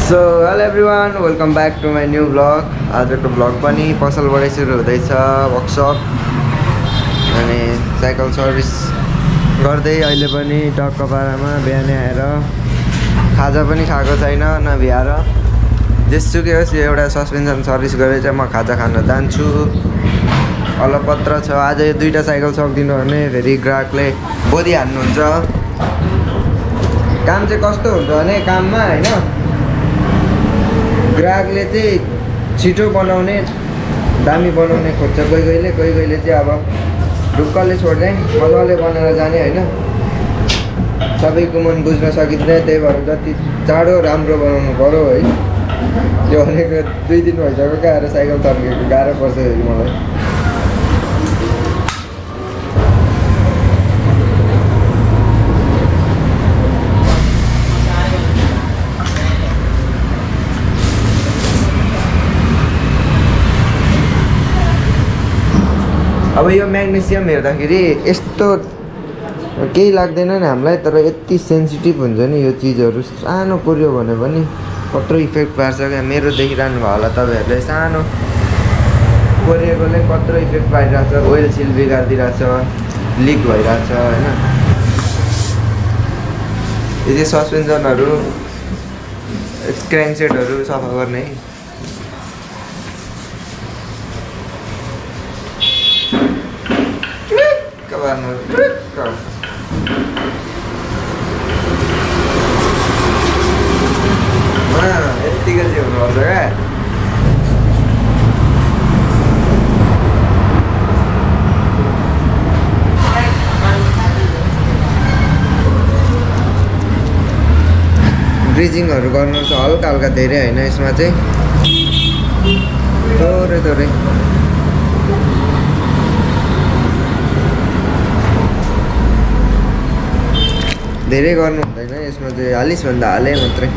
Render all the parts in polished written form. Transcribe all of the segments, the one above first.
So hello everyone welcome back to my new blog. आजको blog पनि पसलबाटै सुरु हुँदैछ। वर्कसप अनि साइकल सर्भिस गर्दै अहिले पनि टक्क पारामा बिहानै आएर खाजा पनि खाएको छैन नभ्याएर। जेसुकै होस् यो एउटा सस्पेन्सन सर्भिस गरेर चाहिँ म खाजा खान जान्छु। अलपत्र छ आज यो दुईवटा साइकल सक्दिनु भने फेरि ग्राहकले बोधी हान्नुहुन्छ। काम चाहिँ कस्तो हुन्छ भने काममा होइन ग्राहकले चाहिँ छिटो बनाउने दामी बनाउने खोज्छ। कोही कोहीले चाहिँ अब ढुक्कले छोड्दै मजाले बनाएर जाने होइन। सबैको मन बुझ्न सकिँदैन, त्यही भएर जति चाँडो राम्रो बनाउनु पऱ्यो है। यो भनेको 2 दिन भइसक्यो क्या आएर साइकल तर्केको गाह्रो पर्छ फेरि मलाई। अब यो म्याग्नेसियम हेर्दाखेरि यस्तो केही लाग्दैन नि हामीलाई, तर यति सेन्सिटिभ हुन्छ नि यो चिजहरू। सानो पुऱ्यो भने पनि कत्रो इफेक्ट पार्छ क्या। मेरो देखिरहनु भयो होला तपाईँहरूले, सानो कोरिएकोले कत्रो इफेक्ट पारिरहेछ। ओइल सिल बिगारिदिरहेछ, लिक भइरहेछ होइन। यो चाहिँ सस्पेन्सनहरू क्र्याङ्कसेटहरू सफा गर्ने। यतिको चाहिँ हुनुपर्छ क्या। ब्रिजिङहरू गर्नु छ हल्का हल्का, धेरै होइन यसमा चाहिँ थोरै थोरै। धेरै गर्नु हुँदैन यसमा चाहिँ, हालिस भन्दा हाले मात्रै।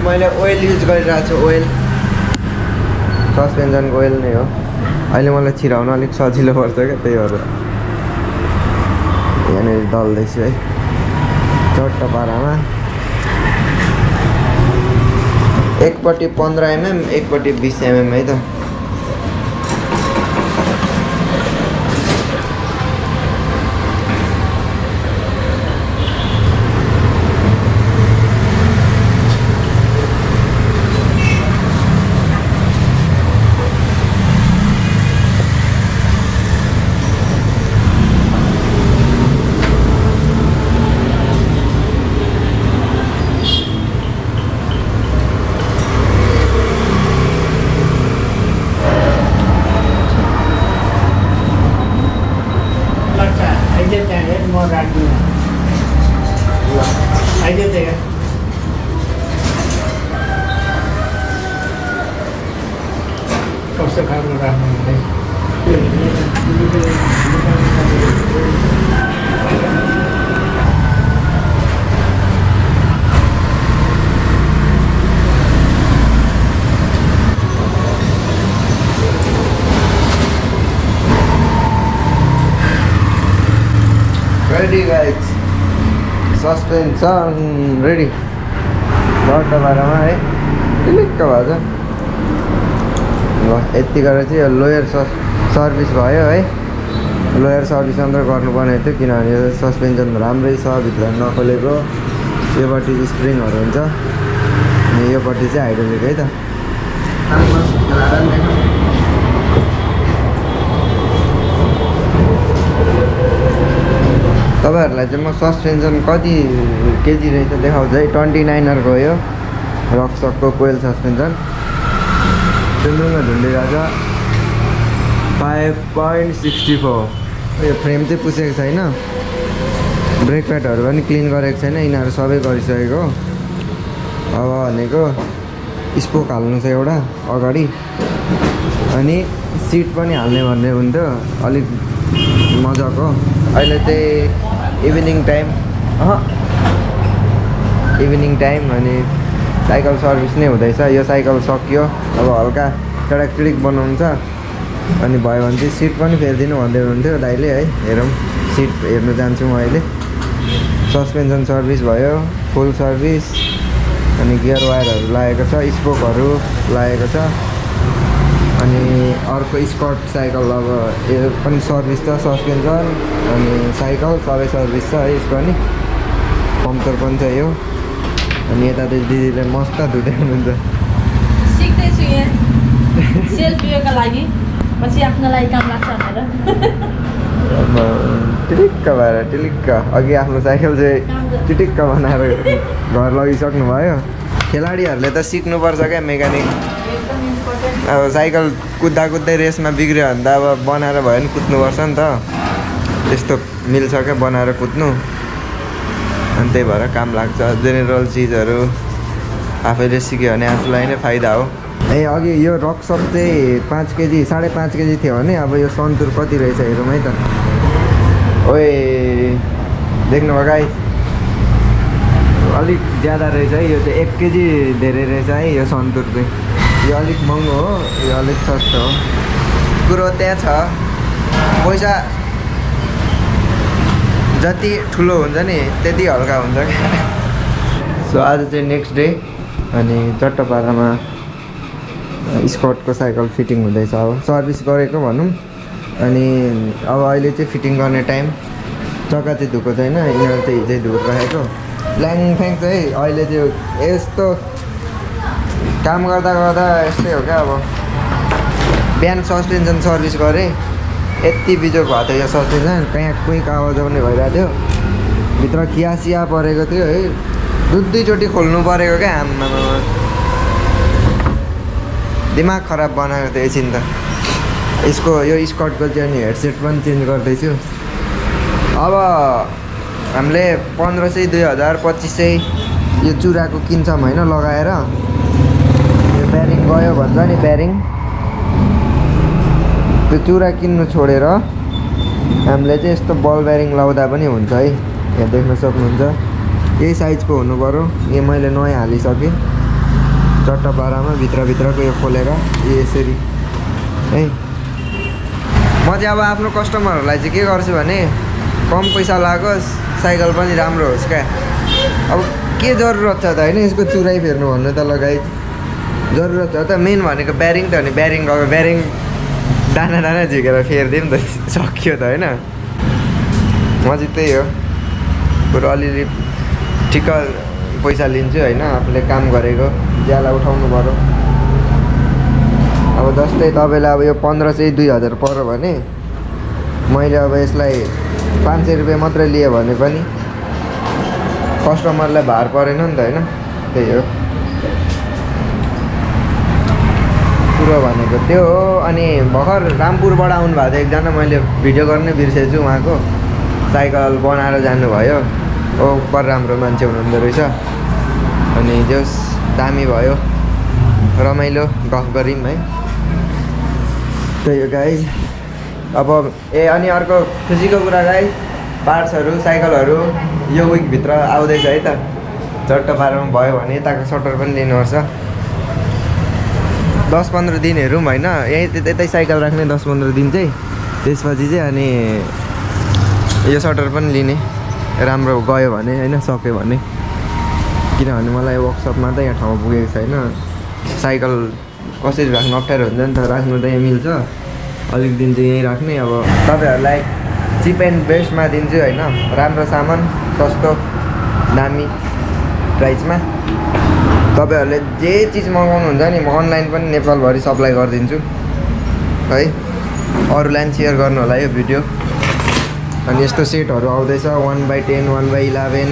मैले ओइल युज गरिरहेको छु, ओइल सस्पेन्सनको ओइल नै हो। अहिले मलाई छिराउन अलिक सजिलो पर्छ क्या, त्यही भएर यहाँनिर दल्दैछु है चट्ट पारामा। एकपट्टि 15 mm एकपट्टि 20 mm है त। कस्तो खालको राम्रो हुँदै रेडी गाइज, सस्पेन्सन रेडी। चट्ट पारामा है लिक्क भएछ। ल यति गरेर चाहिँ यो लोयर सर्भिस भयो है। लोयर सर्भिस मात्र गर्नुपर्ने थियो, किनभने यो सस्पेन्सन राम्रै छ, भित्र नखोलेको। योपट्टि स्प्रिङहरू हुन्छ अनि योपट्टि चाहिँ हाइड्रोलिक है त। तपाईँहरूलाई चाहिँ म सस्पेन्सन कति केजी रहेछ देखाउँछ है। 29R को यो रक्सकको कोइल सस्पेन्सन सुन्दरमा ढुलिरहेछ। 5.64 यो फ्रेम चाहिँ पुसेको छैन, ब्रेक प्याडहरू पनि क्लिन गरेको छैन, यिनीहरू सबै गरिसकेको। अब भनेको स्पोक हाल्नु छ एउटा अगाडि, अनि सिट पनि हाल्ने भन्ने हुन्थ्यो अलिक मजाको। अहिले चाहिँ इभिनिङ टाइम अनि साइकल सर्भिस नै हुँदैछ। यो साइकल सकियो, अब हल्का चडाकचिडिक बनाउनु छ, अनि भयो भने चाहिँ सिट पनि फेरिदिनु भन्दै हुनुहुन्थ्यो दाइले है। हेरौँ, सिट हेर्नु जान्छु म अहिले। सस्पेन्सन सर्भिस भयो, फुल सर्भिस, अनि गियर वायरहरू लागेको छ, स्पोकहरू लागेको छ, अनि अर्को स्कट साइकल अब यो पनि सर्भिस छ, सस्पेन्सन अनि साइकल सबै सर्भिस छ है यसको। अनि पम्चर पनि छ यो। अनि यता चाहिँ दिदीले मस्त धुँदै हुनुहुन्छ। सिक्दैछु यहाँ सेल्फ योगा लागि, पछि आफ्नो लागि काम लाग्छ भनेर। टिलिक्क अघि आफ्नो साइकल चाहिँ टिटिक्क बनाएर घर लगिसक्नु भयो। खेलाडीहरूले त सिक्नुपर्छ क्या मेकानिक। अब साइकल कुद्दै रेसमा बिग्रियो भने त अब बनाएर भयो भने कुद्नुपर्छ नि त। त्यस्तो मिल्छ क्या बनाएर कुद्नु, अनि त्यही भएर काम लाग्छ। जेनरल चिजहरू आफैले सिक्यो भने आफूलाई नै फाइदा हो। ए अघि यो रक्सप चाहिँ 5 केजी 5.5 केजी थियो भने अब यो सन्तुर कति रहेछ हेरौँ है त। ओए देख्नुभयो गाइस, अलिक ज्यादा रहेछ है यो चाहिँ, 1 केजी धेरै रहेछ है यो सन्तुर चाहिँ। यो अलिक महँगो हो, यो अलिक सस्तो हो। कुरो त्यहाँ छ, पैसा जति ठुलो हुन्छ नि त्यति हल्का हुन्छ क्या। सो आज चाहिँ नेक्स्ट डे, अनि चट्टपारामा स्कटको साइकल फिटिङ हुँदैछ। अब सर्भिस गरेको भनौँ, अनि अब अहिले चाहिँ फिटिङ गर्ने टाइम। चक्का चाहिँ धुएको छैन, यिनीहरू चाहिँ हिजै धुराखेको ल्याङफ्याङ चाहिँ। अहिले त्यो यस्तो काम गर्दा यस्तै हो क्या। अब बिहान सस्पेन्सन सर्भिस गरेँ, यति बिजोग भएको थियो यो सस्पेन्सन, कुइक आवाज आउने भइरहेको थियो। भित्र खियासिया परेको थियो है, दुईचोटि खोल्नु परेको क्या। आम्मामा दिमाग खराब बनाएको थियो एकछिन त। यसको यो स्कटको चाहिँ अनि हेडसेट पनि चेन्ज गर्दैछु। अब हामीले 1500, 2000, 2500 यो चुराको किन्छौँ होइन लगाएर। यो ब्यारिङ गयो भन्छ नि, ब्यारिङ त्यो चुरा किन्नु छोडेर हामीले चाहिँ यस्तो बल ब्यारिङ लाउँदा पनि हुन्छ है। यहाँ देख्न सक्नुहुन्छ, यही साइजको हुनु पऱ्यो। यो मैले नयाँ हालिसकेँ चट्टपारामा, भित्रको यो खोलेर यो यसरी है। म चाहिँ अब आफ्नो कस्टमरहरूलाई चाहिँ के गर्छु भने, कम पैसा लागोस्, साइकल पनि राम्रो होस् क्या। अब के जरुरत छ त होइन यसको चुराइ फेर्नु भन्नु त लगाइ। जरुरत छ त मेन भनेको ब्यारिङ त हो नि। ब्यारिङ गयो, ब्यारिङ दाना झिकेर फेरिदिउँ त सकियो त होइन। म चाहिँ त्यही हो, बरु अलिअलि ठिक्क पैसा लिन्छु होइन, आफूले काम गरेको ज्याला उठाउनु पऱ्यो। अब जस्तै तपाईँलाई अब यो 1500, 2000 पऱ्यो भने मैले अब यसलाई 500 रुपियाँ मात्रै लिएँ भने पनि कस्टमरलाई भार परेन नि त होइन। त्यही हो कुरो भनेको त्यो हो। अनि भर्खर रामपुरबाट आउनु भएको थियो एकजना, मैले भिडियो गर्नै बिर्सेछु। उहाँको साइकल बनाएर जानुभयो, ओभर राम्रो मान्छे हुनुहुँदो रहेछ। अनि जस दामी भयो, रमाइलो गफ गऱ्यौँ है। त्यही हो गाइज। अब अनि अर्को खुसीको कुरा गाइज, पार्ट्सहरू साइकलहरू यो विकभित्र आउँदैछ है त। चट्टपारामा भयो भने यताको सटर पनि लिनुपर्छ। 10-15 दिन हेरौँ होइन, यतै साइकल राख्ने 10-15 दिन चाहिँ। त्यसपछि चाहिँ अनि यो सटर पनि लिने, राम्रो गयो भने होइन, सक्यो भने। किनभने मलाई वर्कसपमा त यहाँ ठाउँ पुगेको छैन। साइकल कसरी राख्नु अप्ठ्यारो हुन्छ नि त, राख्नु त यहाँ मिल्छ। अलिक दिन चाहिँ यहीँ राख्ने। अब तपाईँहरूलाई चिप एन्ड बेस्टमा दिन्छु होइन, राम्रो सामान, सस्तो दामी प्राइसमा। तपाईँहरूले जे चिज मगाउनुहुन्छ नि म अनलाइन पनि नेपालभरि सप्लाई गरिदिन्छु है। अरूलाई पनि सेयर गर्नु होला यो भिडियो। अनि यस्तो सेटहरू आउँदैछ 1/10, 1/11।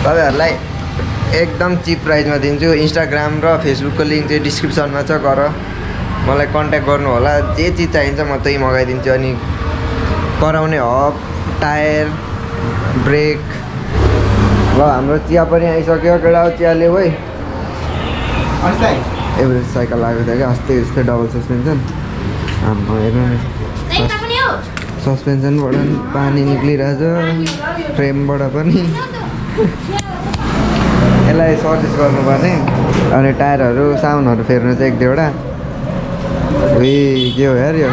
तपाईँहरूलाई एकदम चिप प्राइसमा दिन्छु। इन्स्टाग्राम र फेसबुकको लिङ्क चाहिँ डिस्क्रिप्सनमा छ, गर मलाई कन्ट्याक्ट गर्नु होला। जे चिज चाहिन्छ म त्यही मगाइदिन्छु। अनि कराउने हब टायर ब्रेक ल हाम्रो चिया पनि आइसक्यो केटा चियाले वै एभरेज साइकल आएको थियो क्या अस्ति यस्तै डबल सस्पेन्सन हेर्नु सस्पेन्सनबाट पनि पानी निक्लिरहेछ फ्रेमबाट पनि यसलाई सर्भिस गर्नुपर्ने अनि टायरहरू साउन्डहरू फेर्नु चाहिँ एक दुईवटा के हो यार यो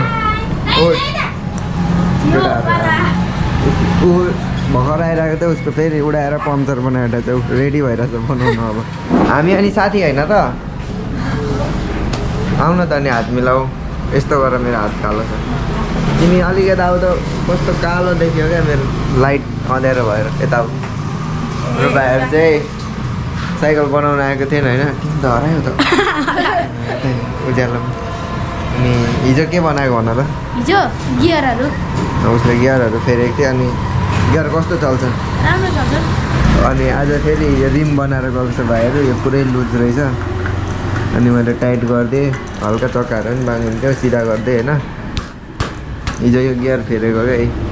ऊ भर्खर आइरहेको थियो उसको फेरि उडाएर पम्चर बनाएर चाहिँ रेडी भइरहेछ बनाउनु अब हामी अनि साथी होइन त आउन त अनि हात मिलाऊ यस्तो गरेर मेरो हात कालो छ तिमी अलिकति अब त कस्तो कालो देखियो क्या मेरो लाइट अँध्यारो भएर यता हाम्रो भाइहरू चाहिँ साइकल बनाउन आएको थिएन होइन तिमी त हरायो त उज्यालो अनि हिजो के बनाएको भन त हिजो गियरहरू उसले गियरहरू फेरेको थियो अनि गियर कस्तो चल्छ राम्रो चल्छ अनि आज फेरि रिम बनाएर गएको छ भाइहरू यो पुरै लुज रहेछ अनि मैले टाइट गरिदिएँ हल्का चक्काहरू पनि बाँधिन्थ्यो सिधा गरिदिएँ होइन हिजो यो गियर फेरेको क्या